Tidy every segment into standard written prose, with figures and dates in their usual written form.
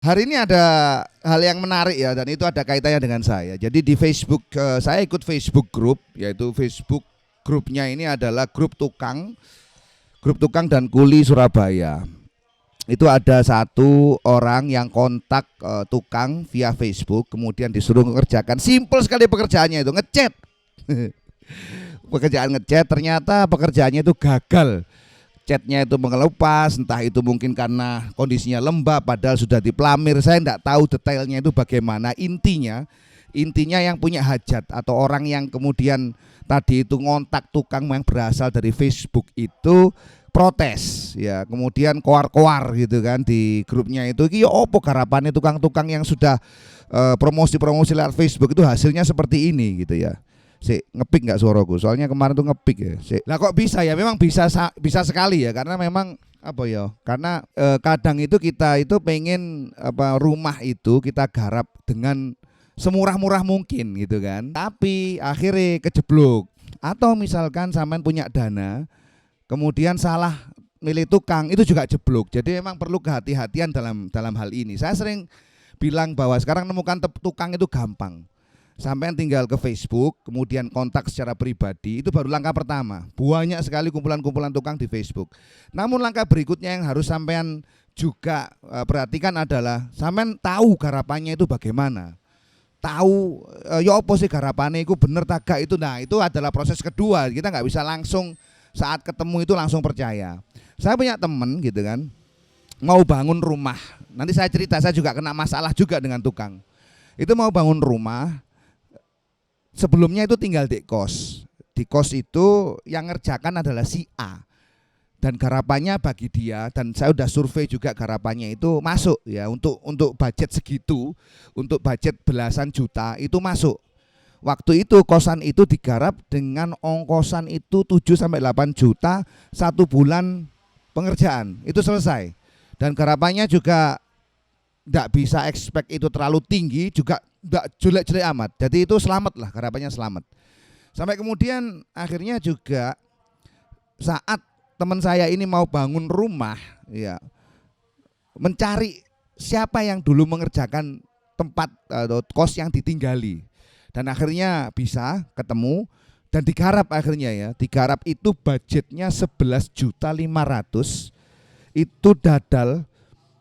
Hari ini ada hal yang menarik ya, dan itu ada kaitannya dengan saya. Jadi di Facebook, saya ikut Facebook Group, yaitu Facebook grupnya ini adalah grup tukang dan kuli Surabaya. Itu ada satu orang yang kontak tukang via Facebook, kemudian disuruh mengerjakan simple sekali pekerjaannya itu ngecat. Pekerjaan ngecat, ternyata pekerjaannya itu gagal. Catnya itu mengelupas, entah itu mungkin karena kondisinya lembab padahal sudah dipelamir. Saya tidak tahu detailnya itu bagaimana. Intinya yang punya hajat atau orang yang kemudian tadi itu ngontak tukang yang berasal dari Facebook itu protes ya, kemudian koar-koar gitu kan di grupnya itu. Iki opo garapannya tukang-tukang yang sudah promosi-promosi lewat Facebook itu hasilnya seperti ini gitu ya. Ngepik nggak suaraku? Soalnya kemarin tuh ngepik ya. Lah kok bisa ya? Memang bisa sekali ya, karena memang apa ya? Karena kadang itu kita itu pengen apa rumah itu kita garap dengan semurah-murah mungkin gitu kan. Tapi akhirnya kejeblok. Atau misalkan sampean punya dana, kemudian salah milih tukang, itu juga jeblok. Jadi memang perlu kehati-hatian dalam hal ini. Saya sering bilang bahwa sekarang nemukan tukang itu gampang. Sampai tinggal ke Facebook, kemudian kontak secara pribadi, itu baru langkah pertama. Banyak sekali kumpulan-kumpulan tukang di Facebook. Namun langkah berikutnya yang harus sampean juga perhatikan adalah sampean tahu garapannya itu bagaimana. Tahu ya apa sih garapannya itu bener tagak itu. Nah, itu adalah proses kedua. Kita nggak bisa langsung saat ketemu itu langsung percaya. Saya punya temen gitu kan, mau bangun rumah. Nanti saya cerita, saya juga kena masalah juga dengan tukang. Itu mau bangun rumah. Sebelumnya itu tinggal di kos. Di kos itu yang ngerjakan adalah si A. Dan garapannya bagi dia, dan saya udah survei juga garapannya itu masuk ya, untuk budget segitu, untuk budget belasan juta itu masuk. Waktu itu kosan itu digarap dengan ongkosan itu 7 sampai 8 juta satu bulan pengerjaan. Itu selesai. Dan garapannya juga tidak bisa expect itu terlalu tinggi, juga tidak jelek-jelek amat. Jadi itu selamat lah, garapannya selamat. Sampai kemudian akhirnya juga saat teman saya ini mau bangun rumah ya, mencari siapa yang dulu mengerjakan tempat atau kos yang ditinggali. Dan akhirnya bisa ketemu dan digarap akhirnya ya. Digarap itu budgetnya 11.500.000. Itu dadal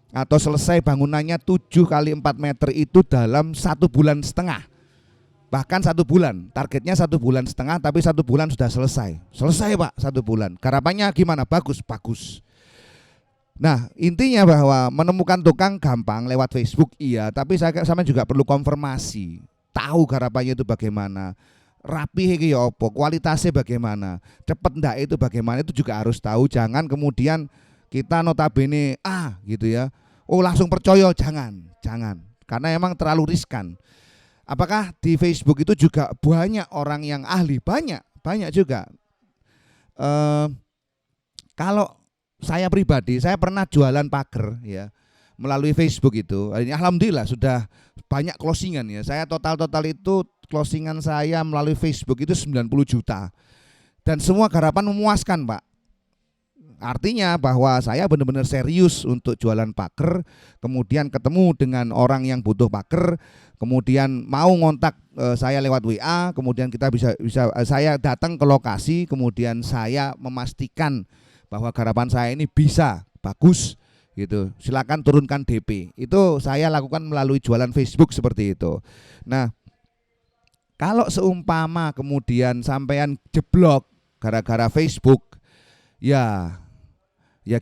atau selesai bangunannya 7 kali 4 meter itu dalam 1,5 bulan. Bahkan 1 bulan, targetnya 1,5 bulan, tapi 1 bulan sudah selesai Pak, 1 bulan. Garapannya gimana? Bagus. Nah intinya bahwa menemukan tukang gampang lewat Facebook iya, tapi saya sama juga perlu konfirmasi, tahu garapannya itu bagaimana, rapi iki ya apa, kualitasnya bagaimana, cepet ndak itu bagaimana, itu juga harus tahu. Jangan kemudian kita notabene gitu ya, oh langsung percaya, jangan, karena emang terlalu riskan. Apakah di Facebook itu juga banyak orang yang ahli? Banyak juga. Kalau saya pribadi, saya pernah jualan pagar ya melalui Facebook itu. Ini alhamdulillah sudah banyak closingan ya. Saya total itu closingan saya melalui Facebook itu 90 juta. Dan semua garapan memuaskan, Pak. Artinya bahwa saya benar-benar serius untuk jualan pagar, kemudian ketemu dengan orang yang butuh pagar, kemudian mau ngontak saya lewat WA, kemudian kita bisa saya datang ke lokasi, kemudian saya memastikan bahwa garapan saya ini bisa bagus gitu. Silakan turunkan DP. Itu saya lakukan melalui jualan Facebook seperti itu. Nah, kalau seumpama kemudian sampean jeblok gara-gara Facebook, ya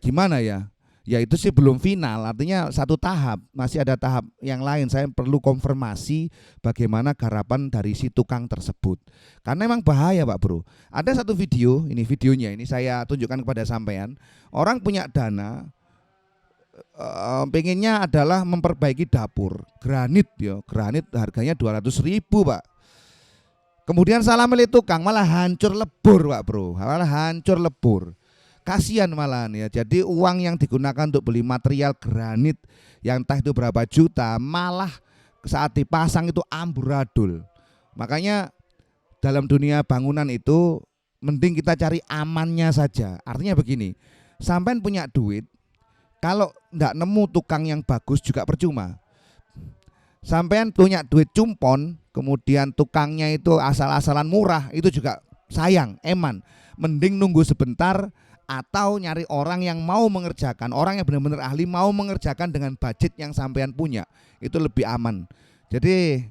gimana ya? Ya itu sih belum final, artinya satu tahap, masih ada tahap yang lain. Saya perlu konfirmasi bagaimana garapan dari si tukang tersebut. Karena emang bahaya Pak Bro. Ada satu video, ini videonya ini saya tunjukkan kepada sampean. Orang punya dana, pengennya adalah memperbaiki dapur, granit ya, granit harganya 200.000 Pak. Kemudian salah milih tukang, malah hancur lebur Pak Bro, malah hancur lebur. Kasihan malahan ya. Jadi uang yang digunakan untuk beli material granit yang entah itu berapa juta, malah saat dipasang itu amburadul. Makanya dalam dunia bangunan itu mending kita cari amannya saja. Artinya begini, sampean punya duit, Kalau ndak nemu tukang yang bagus juga percuma. Sampean punya duit cumpon, kemudian tukangnya itu asal-asalan murah, itu juga sayang, eman. Mending nunggu sebentar atau nyari orang yang mau mengerjakan, orang yang benar-benar ahli mau mengerjakan dengan budget yang sampean punya. Itu lebih aman. Jadi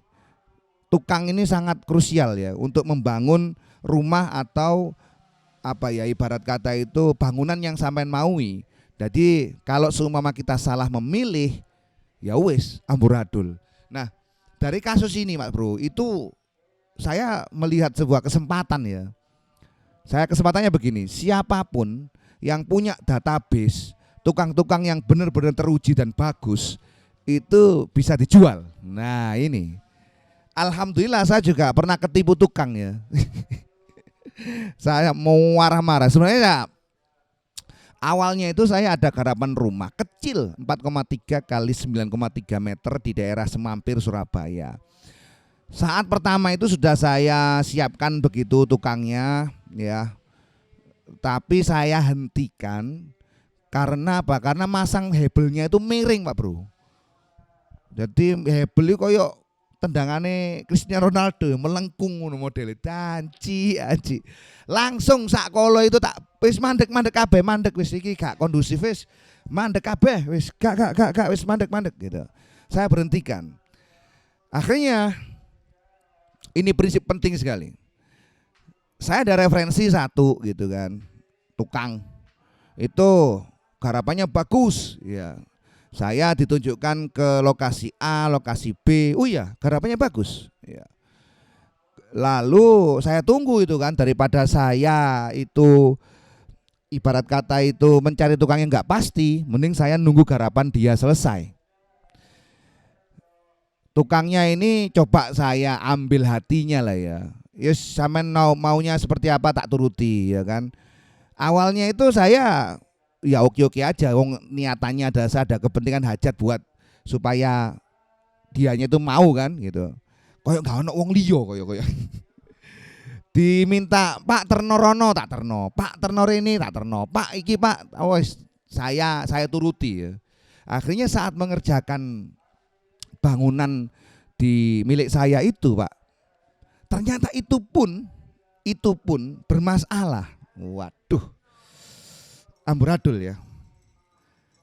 tukang ini sangat krusial ya untuk membangun rumah atau apa ya, ibarat kata itu bangunan yang sampean maui. Jadi kalau seumpama kita salah memilih, ya wis amburadul. Nah, dari kasus ini Mas Bro, itu saya melihat sebuah kesempatan ya. Saya kesempatannya begini, siapapun yang punya database, tukang-tukang yang benar-benar teruji dan bagus, itu bisa dijual. Nah ini, alhamdulillah saya juga pernah ketipu tukang ya. Saya mau marah-marah, sebenarnya ya, awalnya itu saya ada garapan rumah kecil 4,3 kali 9,3 meter di daerah Semampir, Surabaya. Saat pertama itu sudah saya siapkan begitu tukangnya ya. Tapi saya hentikan karena apa? Karena masang hebelnya itu miring Pak Bro. Jadi hebel itu koyo tendangane Cristiano Ronaldo melengkung ngono modele. Danci aji. Langsung sak kolo itu tak wis mandek kabeh, mandek wis iki gak kondusif wis. Mandek kabeh wis gak wis mandek gitu. Saya berhentikan. Akhirnya ini prinsip penting sekali. Saya ada referensi satu gitu kan. Tukang itu garapannya bagus ya. Saya ditunjukkan ke lokasi A, lokasi B. Oh iya, garapannya bagus ya. Lalu saya tunggu itu kan, daripada saya itu ibarat kata itu mencari tukang yang nggak pasti, mending saya nunggu garapan dia selesai. Tukangnya ini coba saya ambil hatinya lah ya. Yes, sampean maunya seperti apa tak turuti ya kan. Awalnya itu saya ya oke-oke aja, wong niatannya ada kepentingan hajat buat supaya dianya itu mau kan gitu. Koyok gak ono wong liya koyok. Diminta Pak terno rono tak terno, Pak terno rene tak terno, Pak iki Pak, wis saya turuti ya. Akhirnya saat mengerjakan bangunan di milik saya itu Pak, ternyata itu pun bermasalah. Waduh, amburadul ya.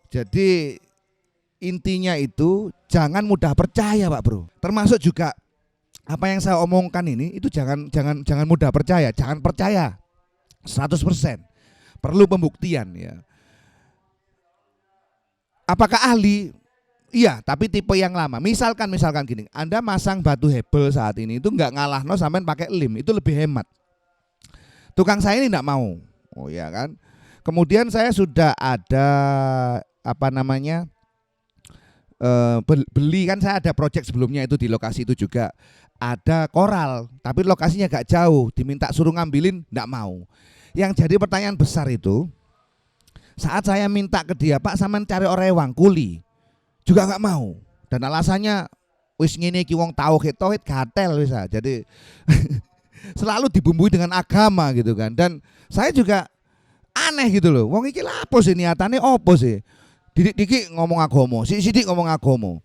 Jadi intinya itu jangan mudah percaya Pak Bro. Termasuk juga apa yang saya omongkan ini itu jangan mudah percaya, jangan percaya 100%. Perlu pembuktian ya. Apakah ahli? Iya, tapi tipe yang lama. Misalkan gini, Anda masang batu hebel saat ini itu nggak ngalahno sampean pakai lem, itu lebih hemat. Tukang saya ini enggak mau. Oh ya kan. Kemudian saya sudah ada apa namanya? Beli kan, saya ada project sebelumnya itu di lokasi itu juga ada koral, tapi lokasinya agak jauh, diminta suruh ngambilin enggak mau. Yang jadi pertanyaan besar itu saat saya minta ke dia, Pak sampean cari orewang kuli, juga enggak mau. Dan alasannya wis ngene iki wong tauhid gatel wis. Jadi selalu dibumbui dengan agama gitu kan. Dan saya juga aneh gitu loh. Wong iki lha apa sih niatane, opo sih? Didik-didik ngomong agama, sidik ngomong agama.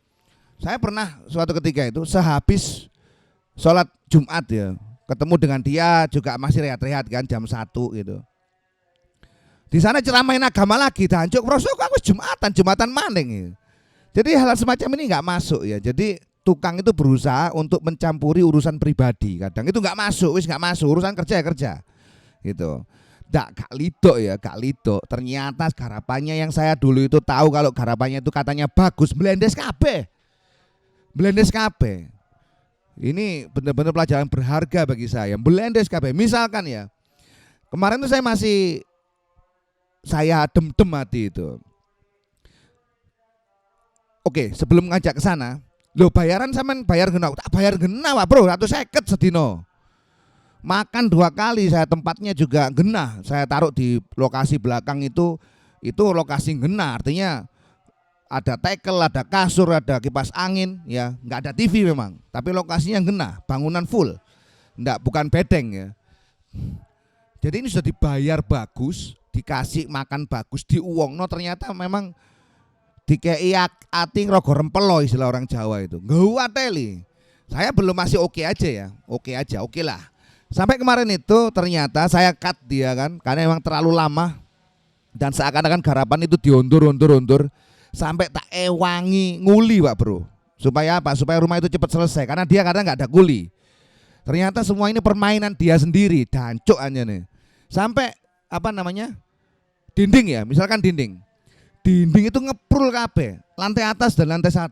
Saya pernah suatu ketika itu sehabis sholat Jumat ya, ketemu dengan dia juga masih rehat-rehat kan jam 1 gitu. Di sana ceramain agama lagi, dancuk prosok aku Jumatan maning gitu. Jadi hal semacam ini nggak masuk ya. Jadi tukang itu berusaha untuk mencampuri urusan pribadi. Kadang itu nggak masuk, urusan kerja gitu. Gak lidok. Ternyata garapannya yang saya dulu itu tahu kalau garapannya itu katanya bagus, blendes kabeh. Ini benar-benar pelajaran berharga bagi saya. Blendes kabeh. Misalkan ya, kemarin tuh saya dem hati itu. Oke, sebelum ngajak ke sana, lo bayaran sampean bayar genah, tak bayar genah Pak Bro, 150 sedino. Makan 2 kali, saya tempatnya juga genah. Saya taruh di lokasi belakang itu lokasi genah, artinya ada tekel, ada kasur, ada kipas angin, ya nggak ada TV memang, tapi lokasinya genah, bangunan full, bukan bedeng ya. Jadi ini sudah dibayar bagus, dikasih makan bagus, diuongno, ternyata memang dikei ati ngrogo rempel loh istilah orang Jawa itu. Ngguateli. Saya belum masih oke aja ya. Oke aja, oke lah. Sampai kemarin itu ternyata saya cut dia kan karena emang terlalu lama dan seakan-akan garapan itu diundur sampai tak ewangi nguli Pak Bro. Supaya apa? Supaya rumah itu cepat selesai karena dia kadang nggak ada kuli. Ternyata semua ini permainan dia sendiri, dancuk aja nih. Sampai apa namanya? Dinding ya, misalkan dinding. Dinding itu ngeprul kabeh, lantai atas dan lantai 1.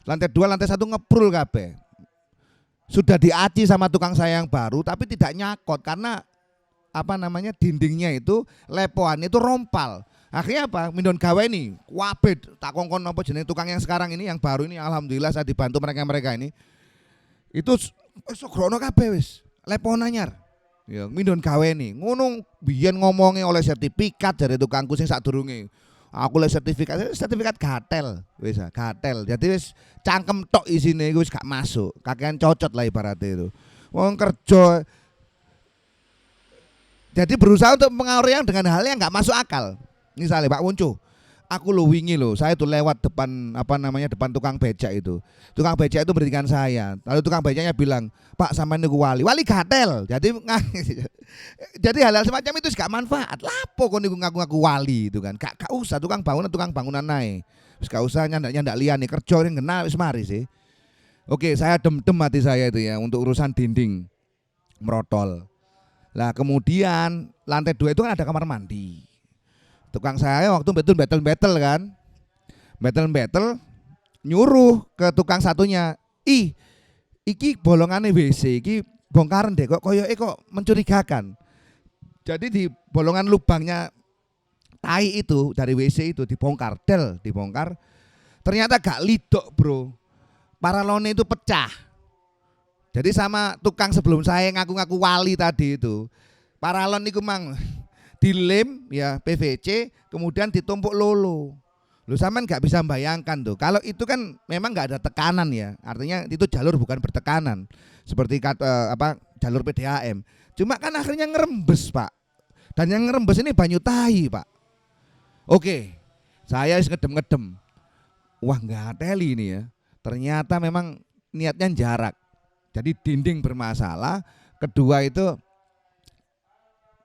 Lantai 2, lantai 1 ngeprul kabeh. Sudah diaci sama tukang saya yang baru tapi tidak nyakot karena apa namanya? Dindingnya itu lepoan itu rompal. Akhirnya apa? Mindon gawe nih, kabeh tak kongkon apa jenenge tukang yang sekarang ini yang baru ini alhamdulillah saya dibantu mereka ini. Itu wis sogrono kabeh wis, lepon anyar. Ya, mindon gawe nih. Ngono biyen ngomongnya oleh sertifikat dari tukangku sing sadurunge. Aku oleh sertifikat gatel, wis gatel. Jadi wis cangkem tok isine iku wis gak masuk. Kakean cocot lah ibaratnya itu. Wong kerja jadi berusaha untuk mengatur yang dengan hal yang gak masuk akal. Misalnya Pak Wuncu, aku lo wingi lo, saya tuh lewat depan apa namanya depan tukang becak itu. Tukang becak itu berikan saya. Lalu tukang becaknya bilang, Pak sampean niku wali gatel. Jadi hal-hal semacam itu gak manfaat. Lapo kok niku ngaku-ngaku wali itu kan. Gak usah tukang bangunan naik. Wis gak usah nyandak liyane kerja ning ngena wis mari sih. Oke, saya dem-dem hati saya itu ya untuk urusan dinding merotol. Lah kemudian lantai 2 itu kan ada kamar mandi. Tukang saya waktu betul kan. Betul nyuruh ke tukang satunya, iki bolongane WC iki bongkaran deh kok koyoke kok mencurigakan. Jadi di bolongan lubangnya tai itu dari WC itu dibongkar. Ternyata gak lidok, Bro. Paralone itu pecah. Jadi sama tukang sebelum saya ngaku-ngaku wali tadi itu, paralon niku mang dilem ya PVC kemudian ditumpuk lolo. Lu sampean nggak bisa bayangkan tuh. Kalau itu kan memang nggak ada tekanan ya. Artinya itu jalur bukan bertekanan seperti jalur PDAM. Cuma kan akhirnya ngerembes Pak. Dan yang ngerembes ini banyu tahi Pak. Oke, saya ngedem. Wah nggak teli ini ya. Ternyata memang niatnya jarak. Jadi dinding bermasalah. Kedua itu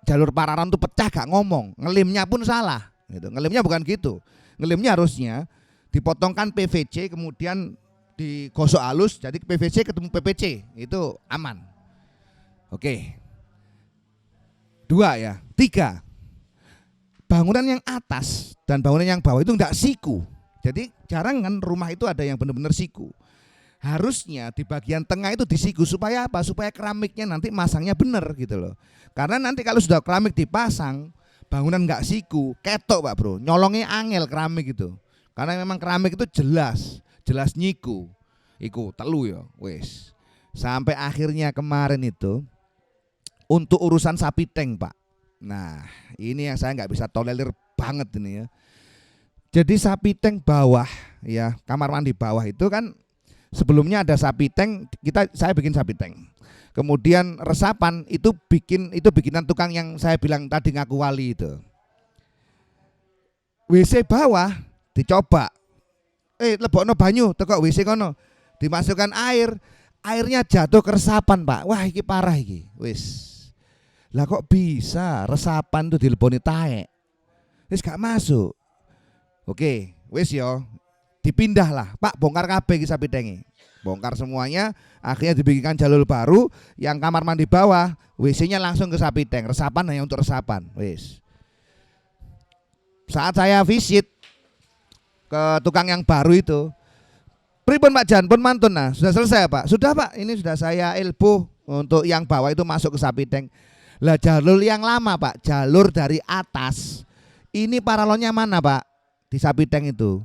jalur paralon tuh pecah gak ngomong, ngelimnya pun salah gitu. Ngelimnya bukan gitu. Ngelimnya harusnya dipotongkan PVC kemudian digosok halus jadi PVC ketemu PPC itu aman. Oke. 2 ya. 3. Bangunan yang atas dan bangunan yang bawah itu enggak siku. Jadi jarang kan rumah itu ada yang benar-benar siku. Harusnya di bagian tengah itu disiku supaya apa? Supaya keramiknya nanti masangnya benar gitu loh. Karena nanti kalau sudah keramik dipasang, bangunan nggak siku, ketok Pak Bro, nyolongnya angel keramik itu. Karena memang keramik itu jelas nyiku. Iku telu ya, wes. Sampai akhirnya kemarin itu untuk urusan sapi tank Pak. Nah ini yang saya nggak bisa tolerir banget ini ya. Jadi sapi tank bawah ya, kamar mandi bawah itu kan sebelumnya ada sapi tank, saya bikin sapi tank. Kemudian resapan itu bikinan tukang yang saya bilang tadi ngaku wali itu. WC bawah dicoba. Lebokno banyu teko WC kono. Dimasukkan airnya jatuh ke resapan, Pak. Wah, iki parah iki. Wis. Lah kok bisa resapan tuh dileboni taek. Wis gak masuk. Oke, wis yo. Dipindahlah, Pak, bongkar kabeh iki sapi tangi. Bongkar semuanya, akhirnya dibikinkan jalur baru yang kamar mandi bawah, WC-nya langsung ke sapi tank, resapan hanya untuk resapan. Wis. Saat saya visit ke tukang yang baru itu, pripun Pak Jan, pun mantun nah, sudah selesai Pak? Sudah Pak, ini sudah saya elbow untuk yang bawah itu masuk ke sapi tank. Lah jalur yang lama Pak, jalur dari atas. Ini paralonnya mana Pak? Di sapi tank itu.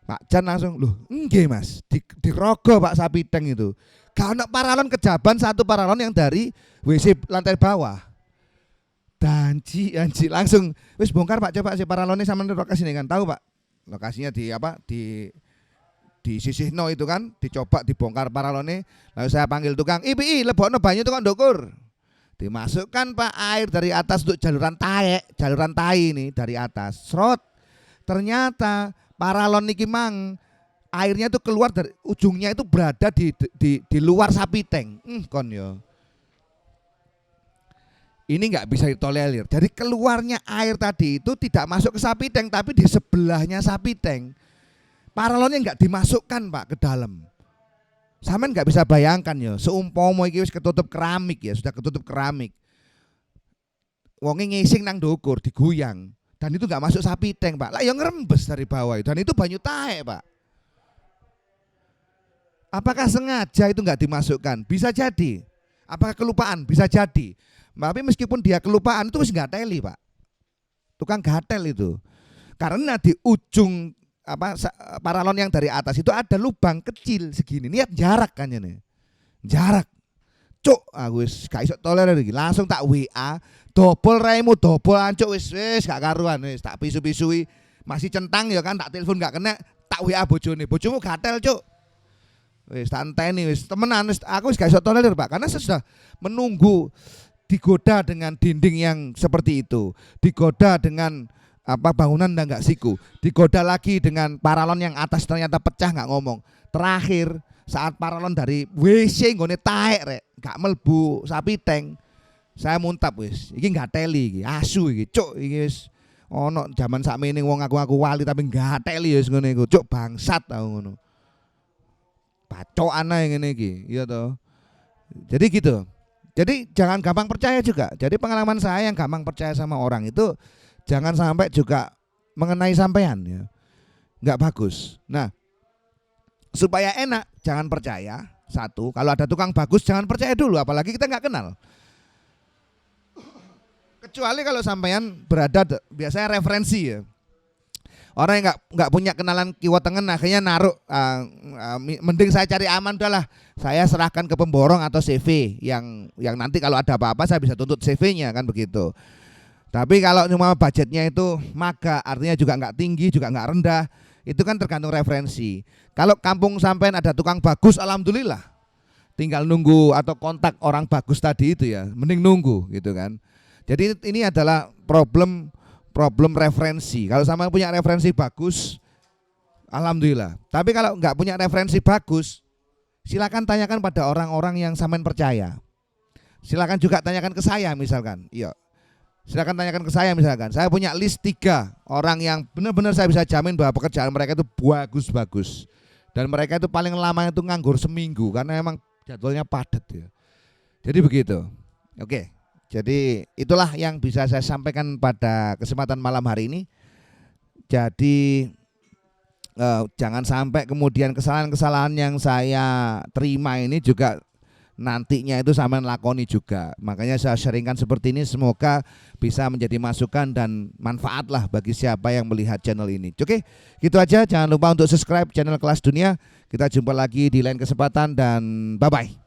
Pak Jan langsung, loh nggih Mas, dirogoh Pak sapi tank itu. Gak ada paralon kejaban, satu paralon yang dari WC lantai bawah. Danci langsung wis bongkar Pak, coba si paralonnya sama lokasi ini kan tahu Pak. Lokasinya di sisih no itu kan, dicoba dibongkar paralonnya. Lalu saya panggil tukang, "Ibi, lebokno banyu tukang ndukur." Dimasukkan Pak air dari atas untuk jaluran tai ini dari atas. Srot. Ternyata Paralon niki mang airnya itu keluar dari ujungnya itu berada di luar sapi tank. Kon yo. Ini nggak bisa ditolerir. Jadi keluarnya air tadi itu tidak masuk ke sapi tank tapi di sebelahnya sapi tank. Paralonnya nggak dimasukkan Pak ke dalam. Sampean nggak bisa bayangkan ya, seumpama iki wis ketutup keramik ya, sudah ketutup keramik. Wonge ngising nang ndukur digoyang dan itu nggak masuk sapi tank Pak. Lah ya ngerembes dari bawah itu dan itu banyu taek Pak. Apakah sengaja itu nggak dimasukkan? Bisa jadi. Apakah kelupaan? Bisa jadi. Tapi meskipun dia kelupaan itu mesti gateli Pak. Tukang gatel itu. Karena di ujung paralon yang dari atas itu ada lubang kecil segini. Niat jarak kan ini. Jarak. Cuk, aku wis gak iso tolerir iki. Langsung tak WA, dobol raimu, dobol ancuk wis gak karuan wis tak pisu-pisui. Masih centang ya kan, tak telepon gak kena, tak WA bojone. Bojomu gatel, Cuk. Wis tak enteni wis temenan wis aku wis gak iso tolerir Pak karena saya sudah menunggu digoda dengan dinding yang seperti itu, digoda dengan bangunan dan nggak siku, digoda lagi dengan paralon yang atas ternyata pecah nggak ngomong. Terakhir saat paralon dari WC nggone taek rek, nggak melbu sapi tank, saya muntap wis, iki nggak teli, iki asu iki, cuk iki wis ono zaman sakmene wong aku wali tapi nggak teli wis ngene iku, cuk bangsat tau ngono. Bacokan ae ngene iki, iya toh. Jadi gitu. Jadi jangan gampang percaya juga. Jadi pengalaman saya yang gampang percaya sama orang itu jangan sampai juga mengenai sampean ya. Enggak bagus. Nah, supaya enak jangan percaya. Satu, kalau ada tukang bagus jangan percaya dulu apalagi kita enggak kenal. Kecuali kalau sampean berada biasanya referensi ya. Orang yang nggak punya kenalan kiwa tengen akhirnya naruh mending saya cari aman udahlah saya serahkan ke pemborong atau CV yang nanti kalau ada apa-apa saya bisa tuntut CV-nya kan begitu. Tapi kalau cuma budgetnya itu maga artinya juga nggak tinggi juga nggak rendah itu kan tergantung referensi. Kalau kampung sampean ada tukang bagus alhamdulillah tinggal nunggu atau kontak orang bagus tadi itu ya mending nunggu gitu kan. Jadi ini adalah problem referensi. Kalau sama punya referensi bagus, alhamdulillah. Tapi kalau nggak punya referensi bagus, silakan tanyakan pada orang-orang yang sampean percaya. Silakan juga tanyakan ke saya misalkan. Iya. Silakan tanyakan ke saya misalkan. Saya punya list 3 orang yang benar-benar saya bisa jamin bahwa pekerjaan mereka itu bagus-bagus. Dan mereka itu paling lama itu nganggur seminggu karena emang jadwalnya padat ya. Jadi begitu. Oke. Jadi itulah yang bisa saya sampaikan pada kesempatan malam hari ini. Jadi jangan sampai kemudian kesalahan-kesalahan yang saya terima ini juga nantinya itu sampean lakoni juga. Makanya saya sharingkan seperti ini semoga bisa menjadi masukan dan manfaat lah bagi siapa yang melihat channel ini. Oke, gitu aja. Jangan lupa untuk subscribe channel Kelas Dunia. Kita jumpa lagi di lain kesempatan dan bye-bye.